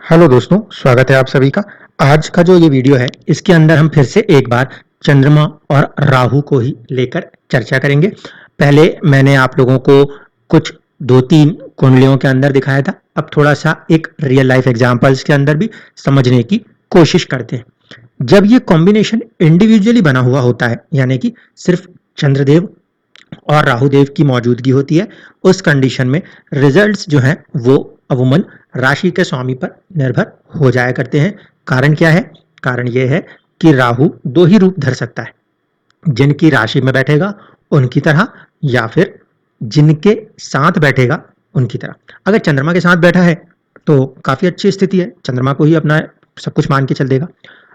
Hello दोस्तों, स्वागत है आप सभी का। आज का जो ये वीडियो है, इसके अंदर हम फिर से एक बार चंद्रमा और राहु को ही लेकर चर्चा करेंगे। पहले मैंने आप लोगों को कुछ 2-3 कुंडलियों के अंदर दिखाया था। अब थोड़ा-सा एक रियल लाइफ एग्जांपल्स के अंदर भी समझने की कोशिश करते हैं। जब ये कॉम्बिनेशन इंडिविजुअली बना हुआ होता है, यानी कि सिर्फ चंद्रदेव और राहुदेव की मौजूदगी होती है, उस कंडीशन में रिजल्ट्स जो हैं वो अमूमन राशि के स्वामी पर निर्भर हो जाया करते हैं। कारण क्या है? कारण ये है कि राहु दो ही रूप धर सकता है, जिनकी राशि में बैठेगा उनकी तरह, या फिर जिनके साथ बैठेगा उनकी तरह। अगर चंद्रमा के साथ बैठा है तो काफी अच्छी स्थिति है, चंद्रमा को ही अपना सब कुछ मान के चल देगा।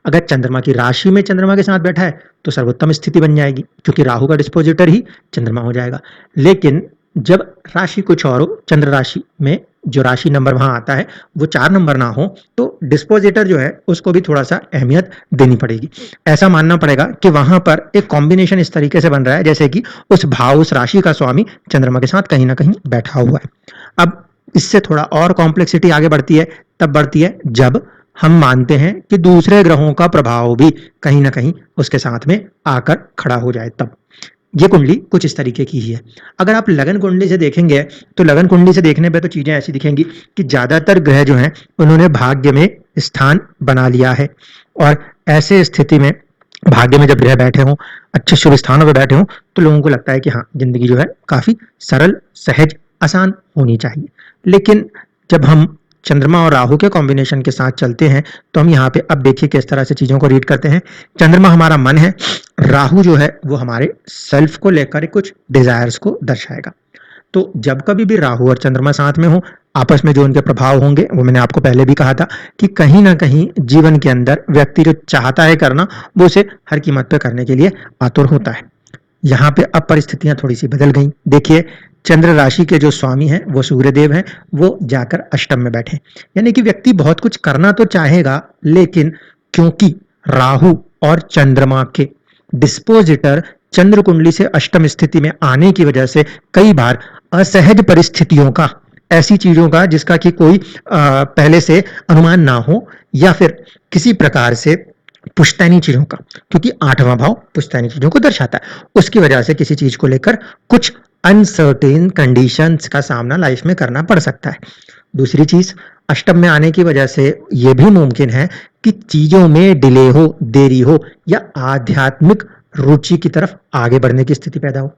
अगर चंद्रमा की राशि में चंद्रमा के साथ बैठा है तो सर्वोत्तम स्थिति बन जाएगी, क्योंकि राहु का डिस्पोजिटर ही चंद्रमा हो जाएगा। लेकिन जब राशि कुछ और हो, चंद्र राशि में जो राशि नंबर वहां आता है वो 4 नंबर ना हो, तो डिस्पोजिटर जो है उसको भी थोड़ा सा अहमियत देनी पड़ेगी। ऐसा मानना पड़ेगा कि वहां पर एक कॉम्बिनेशन इस तरीके से बन रहा है जैसे कि उस भाव, उस राशि का स्वामी चंद्रमा के साथ कहीं ना कहीं बैठा हुआ है। अब इससे थोड़ा और कॉम्प्लेक्सिटी आगे बढ़ती है, तब बढ़ती है जब हम मानते हैं कि दूसरे ग्रहों का प्रभाव भी कहीं ना कहीं उसके साथ में आकर खड़ा हो जाए। तब ये कुंडली कुछ इस तरीके की ही है। अगर आप लगन कुंडली से देखेंगे तो लगन कुंडली से देखने पे तो चीजें ऐसी दिखेंगी कि ज्यादातर ग्रह जो हैं उन्होंने भाग्य में स्थान बना लिया है, और ऐसे स्थिति में भाग्य में जब ग्रह बैठे हों, अच्छे शुभ स्थानों पर बैठे हों, तो लोगों को लगता है कि हाँ, जिंदगी जो है काफी सरल, सहज, आसान होनी चाहिए। लेकिन जब हम चंद्रमा और राहु के कॉम्बिनेशन के साथ चलते हैं तो हम यहाँ पे अब देखिए किस तरह से चीजों को रीड करते हैं। चंद्रमा हमारा मन है, राहु जो है वो हमारे सेल्फ को लेकर कुछ डिजायर्स को दर्शाएगा। तो जब कभी भी राहु और चंद्रमा साथ में हो, आपस में जो उनके प्रभाव होंगे वो मैंने आपको पहले भी कहा था कि कहीं ना कहीं जीवन के अंदर व्यक्ति जो चाहता है करना, वो उसे हर कीमत पे करने के लिए आतुर होता है। यहाँ पे अब परिस्थितियां थोड़ी सी बदल गई। देखिए, चंद्र राशि के जो स्वामी हैं वो सूर्यदेव हैं, वो जाकर अष्टम में बैठे, यानी कि व्यक्ति बहुत कुछ करना तो चाहेगा, लेकिन क्योंकि राहु और चंद्रमा के डिस्पोजिटर चंद्र कुंडली से अष्टम स्थिति में आने की वजह से कई बार असहज परिस्थितियों का, ऐसी चीजों का जिसका कि कोई पहले से अनुमान ना हो, या फिर किसी प्रकार से पुश्तैनी चीजों का, क्योंकि 8वां भाव पुश्तैनी चीजों को दर्शाता है, उसकी वजह से किसी चीज को लेकर कुछ अनसर्टेन कंडीशंस का सामना लाइफ में करना पड़ सकता है। दूसरी चीज, अष्टम में आने की वजह से यह भी मुमकिन है कि चीजों में डिले हो, देरी हो, या आध्यात्मिक रुचि की तरफ आगे बढ़ने की स्थिति पैदा हो।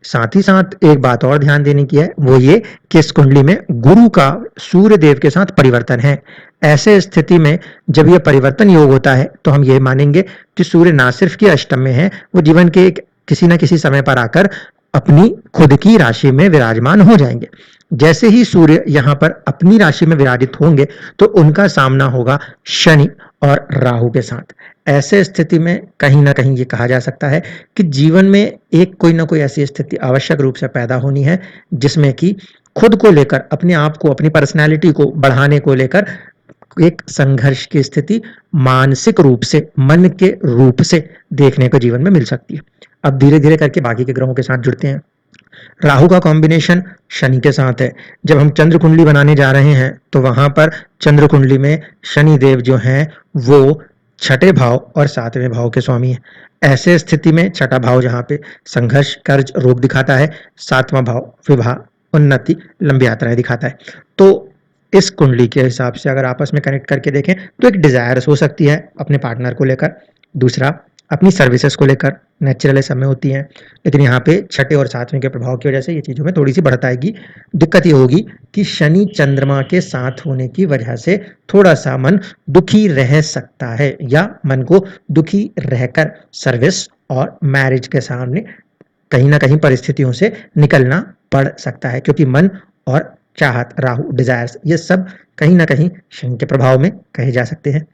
साथ ही साथ एक बात और ध्यान देने की है, वो ये कि इस कुंडली में गुरु का सूर्य देव के साथ परिवर्तन है। ऐसे स्थिति में जब यह परिवर्तन योग होता है तो हम ये मानेंगे कि सूर्य ना सिर्फ कि अष्टम में है, वो जीवन के एक किसी न किसी समय पर आकर अपनी खुद की राशि में विराजमान हो जाएंगे। जैसे ही सूर्य यहाँ पर अपनी राशि में विराजित होंगे तो उनका सामना होगा शनि और राहु के साथ। ऐसे स्थिति में कहीं ना कहीं ये कहा जा सकता है कि जीवन में एक कोई ना कोई ऐसी स्थिति आवश्यक रूप से पैदा होनी है जिसमें कि खुद को लेकर, अपने आप को, अपनी पर्सनैलिटी को बढ़ाने को लेकर एक संघर्ष की स्थिति मानसिक रूप से, मन के रूप से देखने को जीवन में मिल सकती है। अब धीरे धीरे करके बाकी के ग्रहों के साथ जुड़ते हैं। राहु का कॉम्बिनेशन शनि के साथ है। जब हम चंद्र कुंडली बनाने जा रहे हैं तो वहां पर चंद्र कुंडली में शनि देव जो हैं वो छठे भाव और 7वें भाव के स्वामी हैं। ऐसे स्थिति में छठा भाव जहाँ पे संघर्ष, कर्ज, रोग दिखाता है, 7वां भाव विवाह, उन्नति, लंबी यात्राएं दिखाता है। तो इस कुंडली के हिसाब से अगर आपस में कनेक्ट करके देखें तो एक डिजायर्स हो सकती है अपने पार्टनर को लेकर, दूसरा अपनी सर्विसेज को लेकर, नेचुरल सब में होती हैं। लेकिन यहाँ पे छठे और 7वें के प्रभाव की वजह से ये चीज़ों में थोड़ी सी बढ़त आएगी। दिक्कत ये होगी कि शनि चंद्रमा के साथ होने की वजह से थोड़ा सा मन दुखी रह सकता है, या मन को दुखी रहकर सर्विस और मैरिज के सामने कहीं ना कहीं परिस्थितियों से निकलना पड़ सकता है, क्योंकि मन और चाहत, राहु, डिजायर्स, ये सब कहीं ना कहीं शनि के प्रभाव में कहे जा सकते हैं।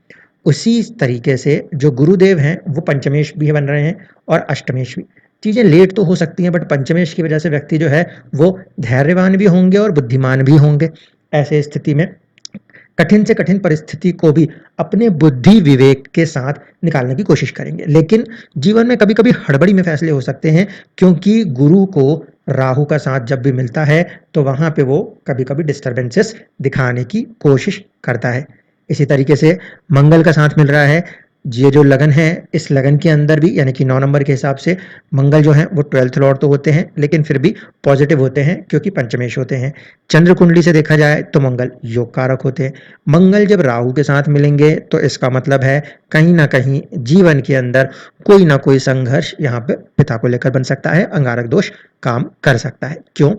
उसी तरीके से जो गुरुदेव हैं वो पंचमेश भी बन रहे हैं और अष्टमेश भी। चीजें लेट तो हो सकती हैं, बट पंचमेश की वजह से व्यक्ति जो है वो धैर्यवान भी होंगे और बुद्धिमान भी होंगे। ऐसे स्थिति में कठिन से कठिन परिस्थिति को भी अपने बुद्धि विवेक के साथ निकालने की कोशिश करेंगे। लेकिन जीवन में कभी कभी हड़बड़ी में फैसले हो सकते हैं, क्योंकि गुरु को राहु का साथ जब भी मिलता है तो वहाँ पे वो कभी-कभी डिस्टर्बेंसेस दिखाने की कोशिश करता है। इसी तरीके से मंगल का साथ मिल रहा है, ये जो लगन है, इस लगन के अंदर भी यानी कि 9 नंबर के हिसाब से मंगल जो है वो 12th लॉर्ड तो होते हैं, लेकिन फिर भी पॉजिटिव होते हैं क्योंकि पंचमेश होते हैं। चंद्र कुंडली से देखा जाए तो मंगल योग कारक होते हैं। मंगल जब राहु के साथ मिलेंगे तो इसका मतलब है कहीं न कहीं जीवन के अंदर कोई ना कोई संघर्ष यहाँ पे पिता को लेकर बन सकता है, अंगारक दोष काम कर सकता है। क्यों?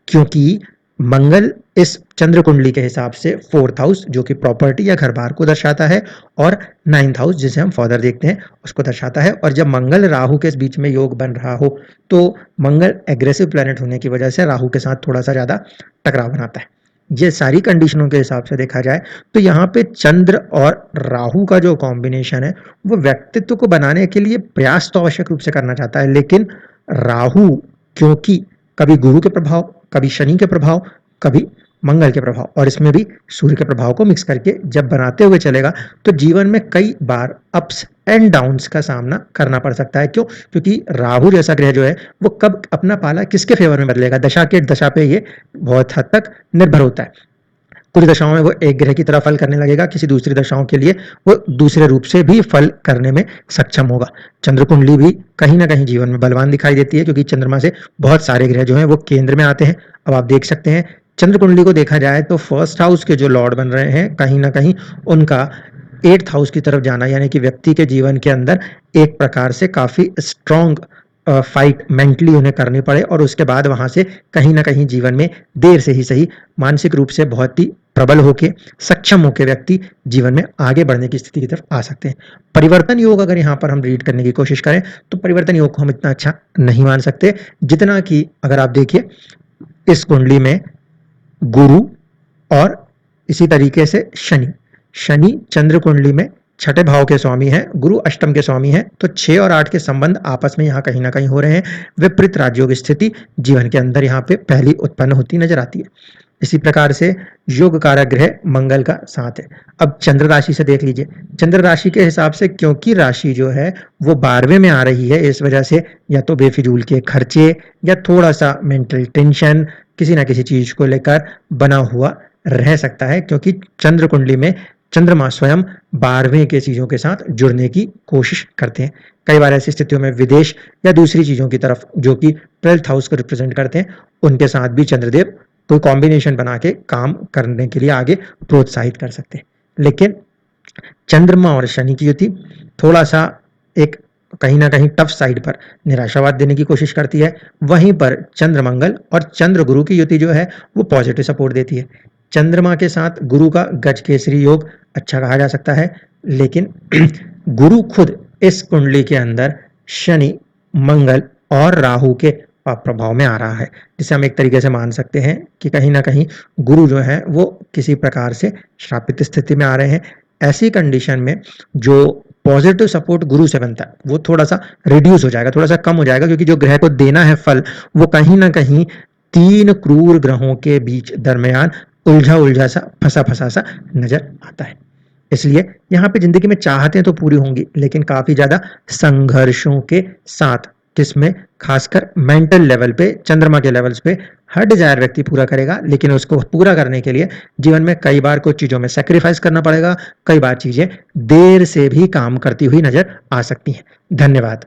क्योंकि मंगल इस चंद्र कुंडली के हिसाब से 4th हाउस जो कि प्रॉपर्टी या घर बार को दर्शाता है और 9th हाउस जिसे हम फादर देखते हैं उसको दर्शाता है। और जब मंगल राहु के बीच में योग बन रहा हो तो मंगल एग्रेसिव प्लैनेट होने की वजह से राहु के साथ थोड़ा सा ज़्यादा टकराव बनाता है। ये सारी कंडीशनों के हिसाब से देखा जाए तो यहाँ पे चंद्र और राहु का जो कॉम्बिनेशन है वो व्यक्तित्व को बनाने के लिए प्रयास तो आवश्यक रूप से करना चाहता है, लेकिन राहु क्योंकि कभी गुरु के प्रभाव, कभी शनि के प्रभाव, कभी मंगल के प्रभाव और इसमें भी सूर्य के प्रभाव को मिक्स करके जब बनाते हुए चलेगा तो जीवन में कई बार अप्स एंड डाउन्स का सामना करना पड़ सकता है। क्यों? क्योंकि राहु जैसा ग्रह जो है वो कब अपना पाला किसके फेवर में बदलेगा, दशा के दशा पे ये बहुत हद तक निर्भर होता है। कुछ दशाओं में वो एक ग्रह की तरह फल करने लगेगा, किसी दूसरी दशाओं के लिए वो दूसरे रूप से भी फल करने में सक्षम होगा। चंद्र कुंडली भी कहीं ना कहीं जीवन में बलवान दिखाई देती है क्योंकि चंद्रमा से बहुत सारे ग्रह जो हैं वो केंद्र में आते हैं। अब आप देख सकते हैं चंद्र कुंडली को देखा जाए तो फर्स्ट हाउस के जो लॉर्ड बन रहे हैं कहीं ना कहीं उनका 8th हाउस की तरफ जाना यानी कि व्यक्ति के जीवन के अंदर एक प्रकार से काफी स्ट्रॉन्ग फाइट मेंटली उन्हें करनी पड़े और उसके बाद वहां से कहीं ना कहीं जीवन में देर से ही सही मानसिक रूप से बहुत ही प्रबल होके सक्षम होके व्यक्ति जीवन में आगे बढ़ने की स्थिति की तरफ आ सकते हैं। परिवर्तन योग अगर यहाँ पर हम रीड करने की कोशिश करें तो परिवर्तन योग को हम इतना अच्छा नहीं मान सकते जितना कि अगर आप देखिए इस कुंडली में गुरु और इसी तरीके से शनि, शनि चंद्र कुंडली में छठे भाव के स्वामी हैं, गुरु अष्टम के स्वामी हैं, तो 6 और 8 के संबंध आपस में यहाँ कहीं ना कहीं हो रहे हैं। विपरीत राजयोग स्थिति जीवन के अंदर यहाँ पे पहली उत्पन्न होती नजर आती है। इसी प्रकार से योग कारक ग्रह मंगल का साथ है। अब चंद्र राशि से देख लीजिए, चंद्र राशि के हिसाब से क्योंकि राशि जो है वो 12वें में आ रही है, इस वजह से या तो बेफिजूल के खर्चे या थोड़ा सा मेंटल टेंशन किसी ना किसी चीज को लेकर बना हुआ रह सकता है क्योंकि चंद्र कुंडली में चंद्रमा स्वयं 12वें के चीजों के साथ जुड़ने की कोशिश करते हैं। कई बार ऐसी स्थितियों में विदेश या दूसरी चीजों की तरफ जो कि 12th हाउस को रिप्रेजेंट करते हैं उनके साथ भी चंद्रदेव कोई कॉम्बिनेशन बना के काम करने के लिए आगे प्रोत्साहित कर सकते हैं। लेकिन चंद्रमा और शनि की युति थोड़ा सा एक कहीं ना कहीं टफ साइड पर निराशावाद देने की कोशिश करती है। वहीं पर चंद्र मंगल और चंद्र गुरु की युति जो है वो पॉजिटिव सपोर्ट देती है। चंद्रमा के साथ गुरु का गज केसरी योग अच्छा कहा जा सकता है, लेकिन गुरु खुद इस कुंडली के अंदर शनि, मंगल और राहु के प्रभाव में आ रहा है, जिसे हम एक तरीके से मान सकते हैं कि कहीं ना कहीं गुरु जो है वो किसी प्रकार से श्रापित स्थिति में आ रहे हैं। ऐसी कंडीशन में जो पॉजिटिव सपोर्ट गुरु से बनता है वो थोड़ा सा रिड्यूस हो जाएगा, थोड़ा सा कम हो जाएगा क्योंकि जो ग्रह को देना है फल वो कहीं ना कहीं 3 क्रूर ग्रहों के बीच दरमियान उलझा उलझा सा फंसा फंसा सा नजर आता है। इसलिए यहाँ पे जिंदगी में चाहतें तो पूरी होंगी लेकिन काफी ज्यादा संघर्षों के साथ, किसमें खासकर मेंटल लेवल पे चंद्रमा के लेवल्स पे हर डिजायर व्यक्ति पूरा करेगा, लेकिन उसको पूरा करने के लिए जीवन में कई बार कुछ चीजों में सेक्रीफाइस करना पड़ेगा, कई बार चीजें देर से भी काम करती हुई नजर आ सकती हैं। धन्यवाद।